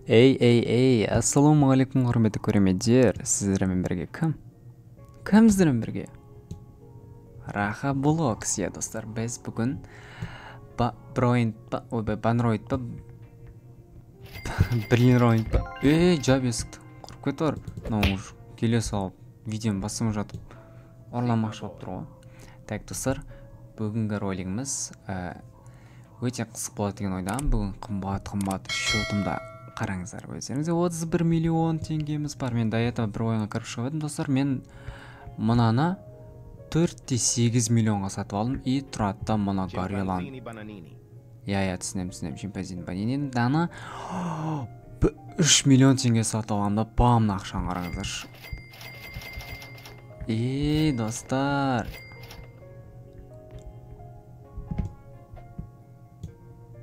Эй, ассалаумағалейкум құрметті көрермендер. Сіздермен бірге кім? Кім сіздермен бірге? Раха Блокс, иә достар. Біз бүгін Банроид па? Бриллиант па? Жап есікті. Құрып кетір. Уж келе салып, видеоны басым жатып, орламақшы болып тұр ғой. Так, достар, бүгінгі ролигіміз өте қысқа болады деген ойдамын. Бүгін қымбат шотымда қараңыздар өздеріңізде 31 миллион теңгеміз бар. Мен до этого бір ойынға кіріп шығып едім достар. Мен мынаны 4,8 миллионға сатып алдым. И тұрады да мына горилланы. Я түсінем. Шимпанзини бананини. Даны 3 миллион теңге сатып алғанда бамын ақшаны қараңыздаршы. Достар.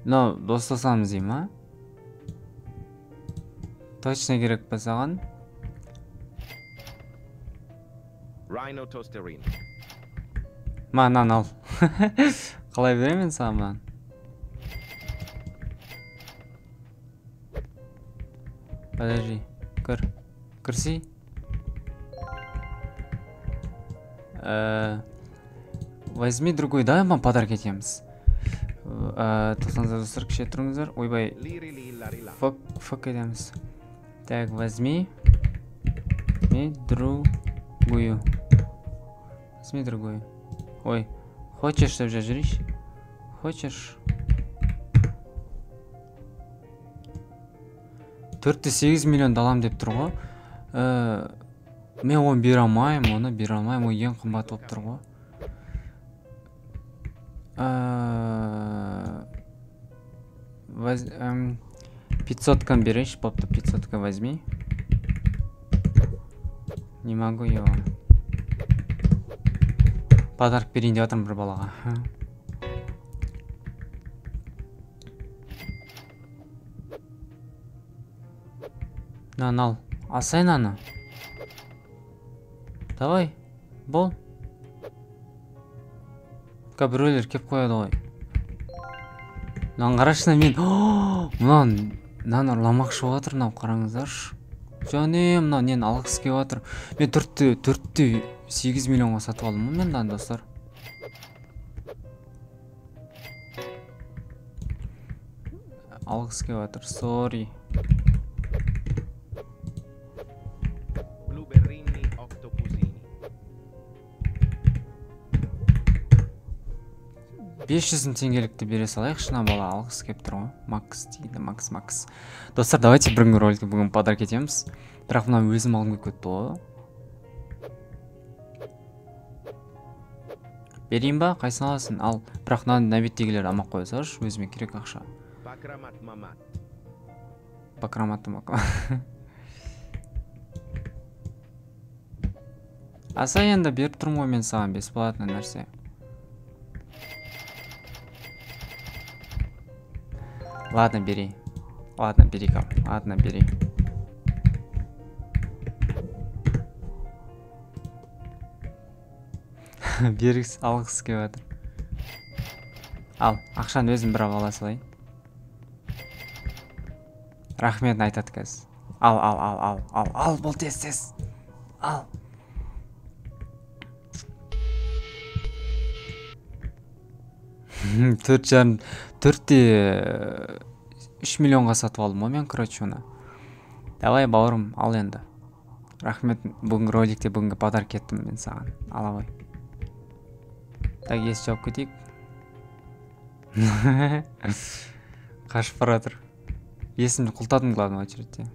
Достасамыз дейм, а? Точно керек па саған? Маған ал. Қалай беремін саған маған? Подожди, кірсей. Возьми другой, давай маған подарок етеміз. Тоқсаңыздар достар, кіші тұрыңыздар. Ойбай, фок етеміз. Так, возьми другую. Ой, хочешь, чтобы жришь? Хочешь? 4,8 миллион далам деп тұр ғой. Мен оны бере алмаймын, ол ең қымбат болып тұр ғой. 500-кан берейші, попты 500-ка возьми. Не могу его. Подарок берейін деп жатырмын бір балаға. Ал, асайын аны. Давай, бол. Біреулер кеп қояды ғой. Қарашына мен, мынаны ұрламақшы отыр, қараңыздаршы. Және нені алғысы кеп отыр. Мен 4,8 миллионға сатып алдым мен достар. Алғысы кеп отыр, sorry. $500 бере салайық, шына бала алғысы кеп тұр ғой. Макс дейді, Макс. Достар, давайте біріңгі роликті бүгін подарок етеміз. Бірақ мұна өзім алғым кетті ғой. Берейін ба? Қайсын аласың? Ал, бірақ мұнан нәбеттегілер амақ қойсаш, өзіме керек ақша. Бакраматты. Аса енді беріп тұрмын ғой мен саған бесплатно нәрсе. Ладно, бери. Бери. Берікс алғысы кеп жатыр. Ал, ақшаны өзім бір ала салайын. Рахметін айтады қазір. Ал, бол тез. Ал. $3 миллионға сатып алдым мен, короче, оны. Давай, бауырым, ал енді. Рахмет, бүгінгі роликте бүгінгі подарок еттім мен саған. Алабай. Так, есі жауып кетейік. Қашып баратыр. Есімді құлтадым главный очередте.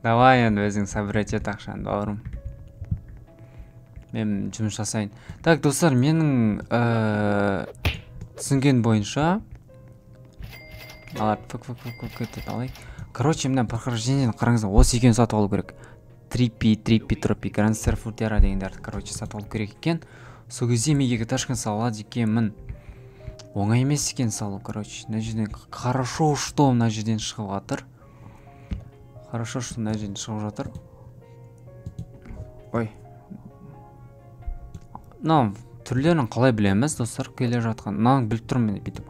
Давай енді өзің собирать ет ақшаны, бауырым. Мен жұмыс жасайын. Так, достар, менің түсінген бойынша короче, мен прохождениені қараңыздар, осы екеуін сатып алу керек. Триппи, грандстерфуртера дегендерді, короче, сатып алу керек екен. Сол кезде меге ташқан салады екенмін. Оңай емес екен салу, короче. Мына жерден хорошо, что мына жерден шығып жатыр. Ой. Түрлерін қалай білеміз, достар, келе жатқан. Мынаны біліп тұрмын мен бүйтіп.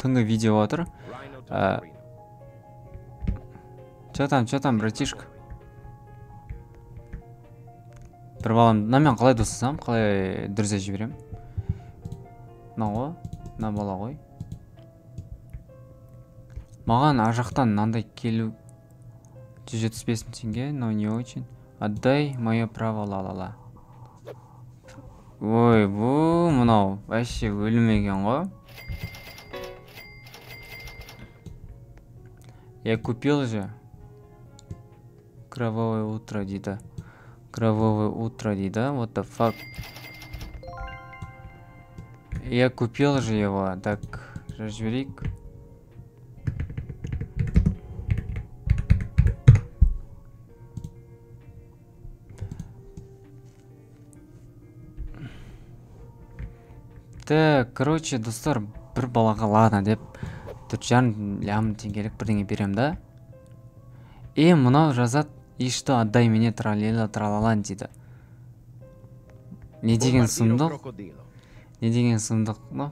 түнгі видео отыр. Чё там, братишка? Бір балам, мен қалай достасам, қалай дүрзе жіберем? На бала ғой. Маған ар жақтан мынандай келу 175 теңге, но не очень. Отдай мое право, ла-ла-ла. Ой, бұл мынау вообще өлмеген ғой. Я купил же. Кровавое утро дейді. Кровавое утро дейді. What the fuck? Я купил же его. Так, жберейік. Так, короче, достар, бір балаға ладно деп 4,5 лям теңгелік бірдеңе берем да. Мынау жазат, и что отдай мне тралила тралалан дейді. Не деген сұмдық? Не деген сұмдық, ну?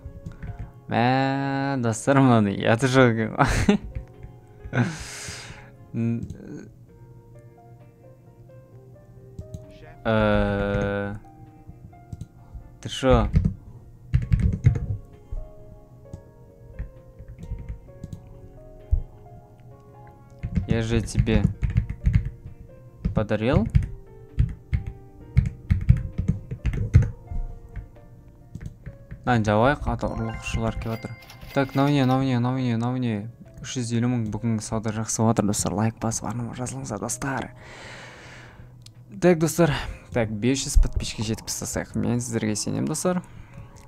Достар, мынаны яты жоқ екен. Ты шо? Я же тебе подарил. Жауайық, ұрлықшылар кеп отыр. Так, мынау не 350 мың бүгінгі сауда жақсы отыр, достар. Лайк басып арнама жазылыңыздар, достар. Так, достар. Так, 500 подписчикке жетіп тастасайық. Мен сіздерге сенем, достар.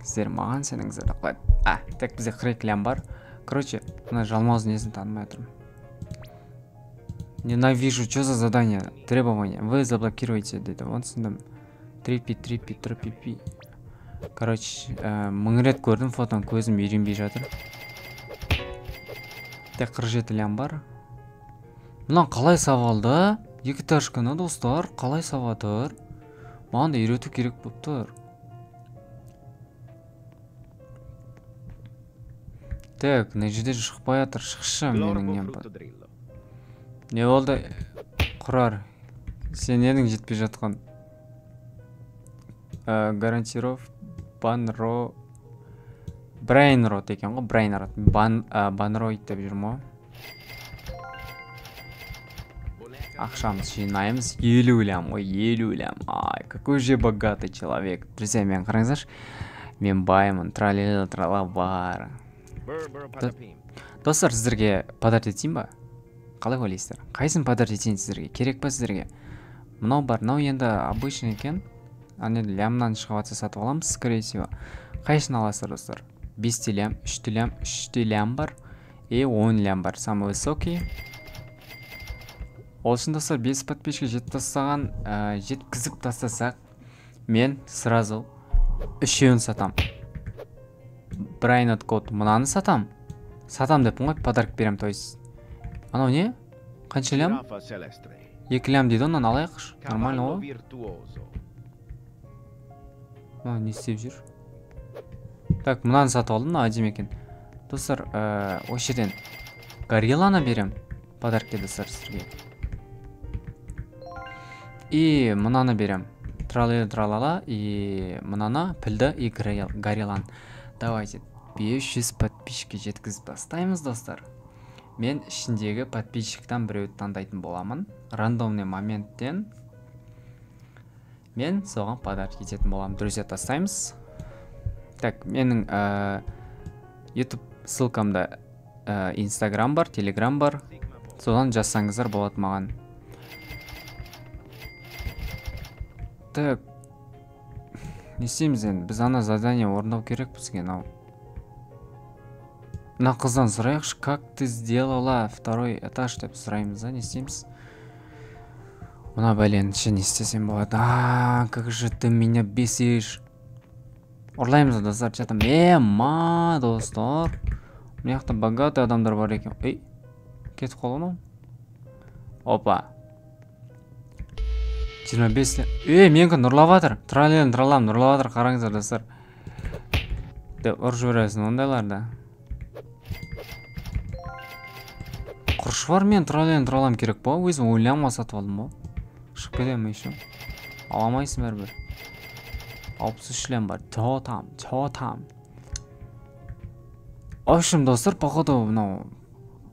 Сіздер маған сеніңіздер. Так, бізде 40 лям бар. Короче, мына жалмауыз несін танымай отырмын. Ненавижу, что за задание? Требования. Вы заблокируете дейді. Вон сындым. 3 Короче, мың рет көрдім фотон, көзім үйренбей жатыр. Так, 47 лям бар. Мынан қалай савалды? Екі ташканы, достар, қалай саватыр? Маған да үйрету керек болып тұр. Так, мына жерде шықпай жатыр. Шықшы менің нем бар. Не болды? Құрар. Сен едің жетпей жатқан. Гарантиров банро брайнрот екен ғой, брайнрот. Банроид деп жүрмі ғой. Ақшамыз жинаймыз. 50 лям ғой, 50 лям. Ай, какой же богатый человек. Друзья, мен қараңыздаршы. Мен баймын, тралила бар. Достар, сіздерге подарок етейін ба? Қалай ойлайсыздар? Қайсын подарок етейін сіздерге? Керек па сіздерге? Мынау бар, мынау енді обычный екен. Аны лямнан шығыватса сатып аламыз, скорее всего. Қайсын аласыздар, достар? 5 лям, 3 лям бар, 10 лям бар. Самый высокий. Ол үшін, достар, 5 подписчикке жеткізіп тастасақ, мен сразу үшеуін сатам. Брайнот код мынаны сатам деппін ғой, подарок берем, то есть. Анау не? Қанша лям? 2 лям дейді, онан алайықш. Нормально ғой. Не істеп жүр? Так, мынаны сатып алдым, әдемі екен. Достар, осы жерден горилланы берем подаркке, достар, сіздерге. И мынаны берем. Тралала, и мынаны пілді, и гориллан. Давайте 500 подписчикке жеткізіп тастаймыз, достар. Мен ішіндегі подписчиктан біреуді таңдайтын боламын. Рандомный моменттен мен соған подарок ететін боламын. Друзья, тастаймыз. Так, менің YouTube ссылкамда Instagram бар, Telegram бар. Содан жазсаңыздар болады маған. Так, не істейміз енді? Біз ана задание орындау керек бізге. Мына қыздан сұрайықшы, как ты сделала второй этаж деп сұраймыз, не істейміз? Мына бәленші не істесем болады? Как же ты меня бесишь. Ұрлаймыз достар, чатам. Достар. Мына жақта богатый адамдар бар екен. Кетіп қалған. Опа. 25 лет. Менікі нұрлаватыр. Тралам, нұрлаватыр. Қараңыздар достар. Деп ұрып жібересің ондайларда. Құрыш бар, мен тралам керек ба? Өзім ойланма сатып алдым ба? Шығып кетем еще. Аламайсың бәрібір. 63 лем бар. Чотам. Общем, достар, походу мынау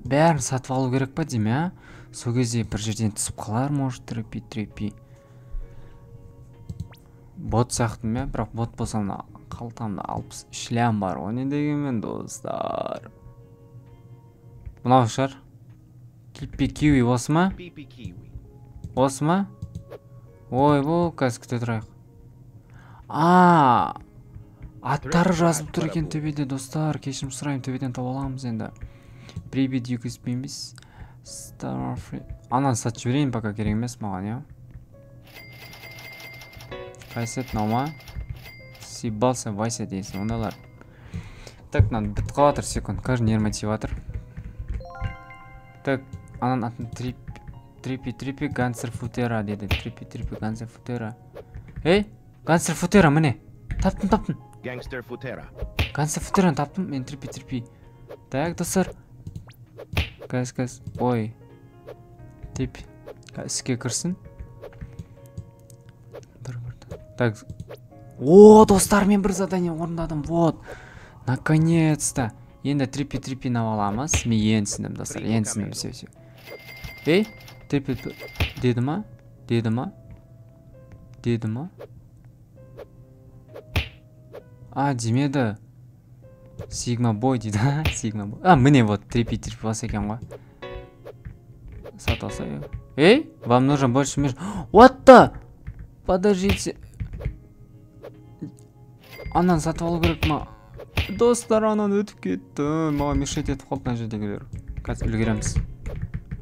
бәрін сатып алу керек па деймін, Сол кезде бір жерден түсіп қалар, может, трепи. Бот сияқты ма? Бірақ бот болса мына қалтамда 63 лем бар. О не дегенмен, достар? Мынау шығар. Киви осы ма? Осы ма? Ой, бұл қазір күте тұрайық. Аттары жазып тұр екен төбеде, достар. Кешірім сұрайым, төбеден таба аламыз енді. Привет, юкіспейміз. Анан сатып жіберейін, пока керек емес маған, я? Қайсет, наума? Сибалса, вайса дейсің, ондалар. Так, надо бітіп қалатыр, секунд. Кажы нермотиватор. Так, анан атын трипи гансер футера деді. Трипи гансер футера. Гансер футера, міне. Таптым. Gangster Futera. Гансер футераны таптым, мен трипи. Так, достар. Кәз. Ой. Трипи. Іске кірсін. Так. Достар, мен бір задание орындадым. Вот. Наконец-то. Енді трипи наваламыз. Мен енсіндім, достар. Енсіндім, все. Трипи. Деді ма? Демеді. Сигма бой дейді. Сигма бой. Міне вот трипи бас екен ғой. Саталса. Вам нужен больше меж... What the? Подождите. Анан сатып алу керек ма? Достар, анан өтіп кетті. Маған мешет етіп қалды жердегілер. Қазір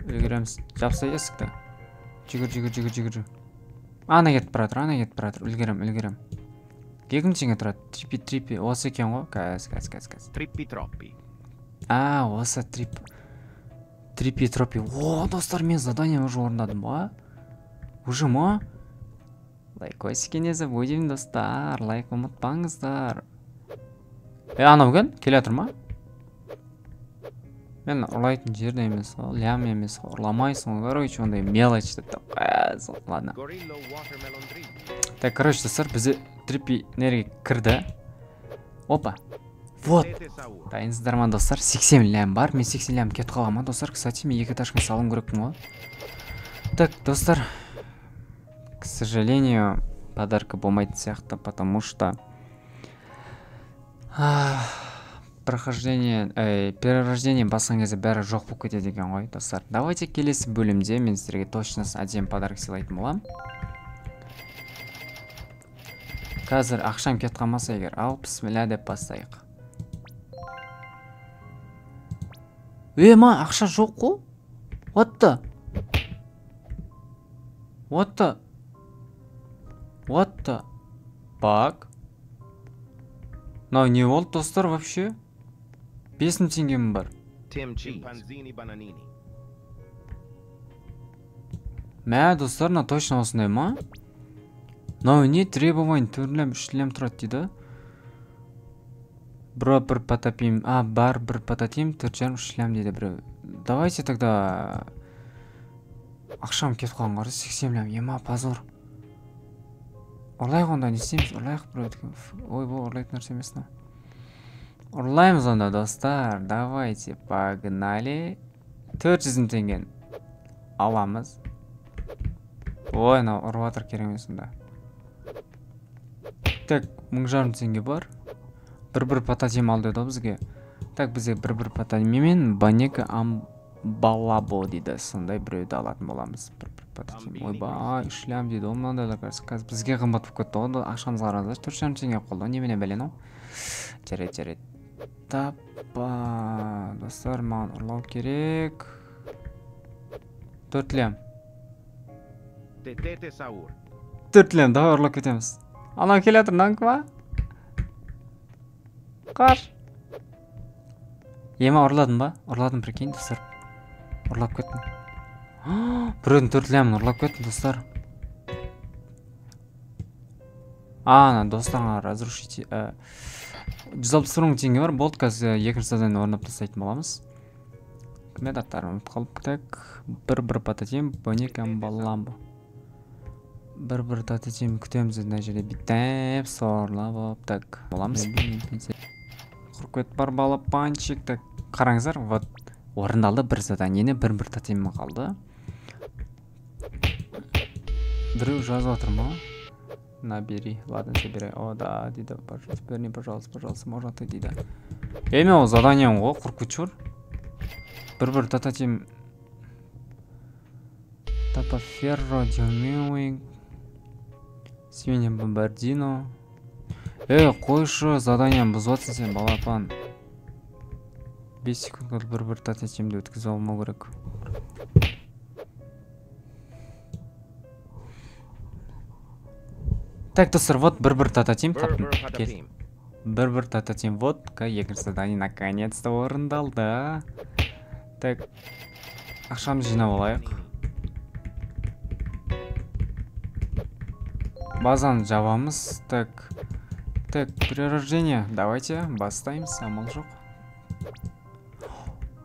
үлгереміз. Жапса есікті. Жүгір. Ана кетіп баратыр. Үлгерем. Кегімчеңе тұрады. Трипи. Осы екен ғой. Кәз. Триппи-троппи. Осы триппи-троппи. Достар, мен задание уже орындадым ба? Уже ма? Лайкосики не забудем, достар. Лайк ұмытпаңыздар. Анау ген? Келе жатыр ма? Мен ұрлайтын жерде емес, лям емес, ұрламайсың, короче, ондай мелочь деп. Ладно. Так, короче, достар, бізде триппи нерге кірді. Опа. Вот. Дайынсыздар ма, достар? 80 лям бар. Мен 80 лям кетіп қалама, достар. Кстати, мен 2 этажға салым керекпін ғой. Так, достар. К сожалению, подарка болмайтын сияқты, потому что перерождение басқан кезде бәрі жоқ болып кетеді екен ғой, достар. Давайте келесі бөлімде мен сіздерге точно әдемі подарок сыйлайтын болам. Қазір ақшам кетіп қалмаса егер, бісміллә деп бастайық. Ақша жоқ қой? What the? Бак. Не болды, достар, вообще? 5000 теңгем бар. Достар, точно осындай ма? Не требование түрлем, үшлем тұрады дейді. Бір потопим. Бар бір пототим, 4,5 үшлем дейді бір. Давайте тогда... Ақшам кетіп қалған қарыз, 80 лям. Позор. Ұрлайық онда, не істейміз? Ұрлайық бір өткен. Ой, бұл ұрлайтын нәрсе емес. Ұрлаймыз онда, достар. Давайте, погнали. 400 теңген аламыз. Ой, ұрватыр керемес онда. Так, 1000 теңге бар. Бір пототим алды еді бізге. Так, бізге бір пототим мен банека балабо дейді, сондай біреуді алатын боламыз. Ойбай, шлям дейді, ол мынандайлар қазір бізге қымбат болып кетті ғой, ақшамыз қараңыздар, 4,5 теңге қолды, немене бәлен ау. Жарайды. Таппа, достар, маған ұрлау керек. 4 лям. Tetete saur. 4 лям, давай ұрлап кетеміз. Анау келе жатыр, мынан кім, Қаш. Ема ұрладың ба? Ұрладың, прикинь, достар. Ұрлап кеттім. Біреудің 4 лямын ұрлап кеттім, достар. Ана, достарыңа разрушите. 161 мың теңге бар, болды, қазір екінші задание орнап тастайтын боламыз. Кім еді аттарын ұмытып қалып. Так, бір пататем, бонекам баламбо. Бір тататем күтеміз мына жерде биттеп сорлап. Так, боламыз. Құркет бар балапанчик. Так, қараңыздар, вот орындалды бір заданиені, бір татемім қалды. Біреу жазып отыр ма? Набери, ладно, собирай. О, да, дейді, верни, пожалуйста, можно ты, дейді. Еме ол заданием ғой, құркучур. Бір тататем. Тапаферро, дюмеуинг. Свинья бомбардино. Қойшы, заданием бұзып сен балапан. 5 секундқа бір тататемді өткізіп алмау керек. Так, достар, вот бір тататем таптым. Бір тататем, вот, екінші задание наконец-то орындалды. Так, ақшамды жинап алайық. Базаны жабамыз. Так, перерождение. Давайте бастаймыз, амал жоқ.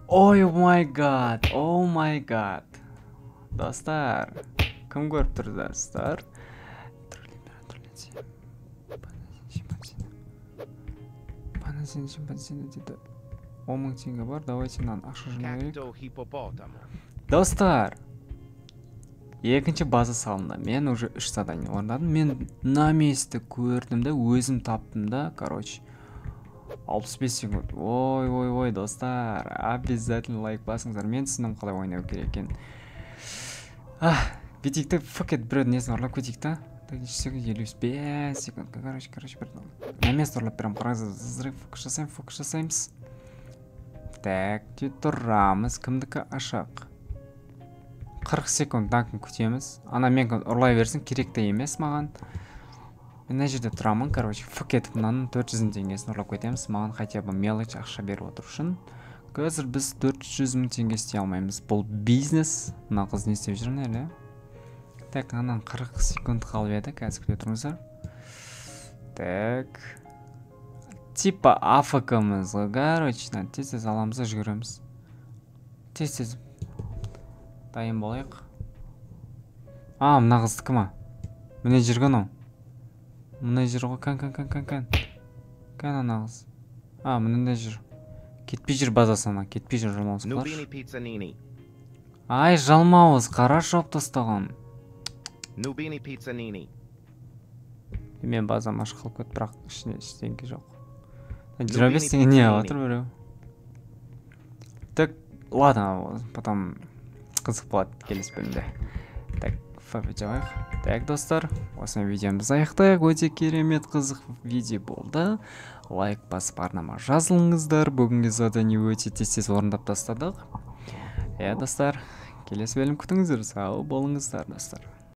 Ой, май гад. Достар, кім көріп тұр, достар? Паназин шимпанзині дейді. 10 мың теңге бар, давайте нан ақша жинап керек. Достар, екінші база салынды. Мен уже 3 задание орындадым. Мен на месте көрдім да, өзім таптым да, короче. 65 секунд. Ой, достар, обязательно лайк басыңыздар. Мен түсіндім қалай ойнау керек екен. Бетикті факет біреудің несін ұрлап кетейік та. 55 секунд. Короче, на место ұрлап берем. Қараңыздар, фокус жасаймыз. Так, тұрамыз. Кімдікі ашық? 40 секундтан күтеміз. Ана мен ұрлай берсін, керек те емес маған. Мен жерде тұрамын, короче, факетіп мынаның 400 теңгесін ұрлап кетеміз. Маған хотя бы мелочь ақша беріп отыр үшін. Қазір біз 400 мың теңге істей алмаймыз. Бұл бизнес. Мына қыз не істеп жүрін әлі? Так, анан 40 секунд қалып еді, қазір күте тұрыңыздар. Так. Типа афкамыз, короче, тез аламыз да жүгіреміз. Тез. Дайын болайық. Мына қыздікі ма? Міне жүрген ау. Мына жүр ғой, кән ана қыз. Міне жүр. Кетпей жүр базасына, кетпей жүр жалмауыз қалаш. Ай, жалмауыз, қара шоп тастаған. Nubini pizzanini. Мен базам ашық қалып кет, бірақ ішіне ештеңке жоқ. 25 теңге не алатыр біреу. Так, ладно, потом қызық болады келесі бөлімде. Так, жабайық. Так, достар, осымен видеомыз аяқтайық. Өте керемет қызық видео болды. Лайк басып арнама жазылыңыздар. Бүгінгі задание өте тез орындап тастадық. Достар, келесі бөлім күтіңіздер. Сау болыңыздар, достар.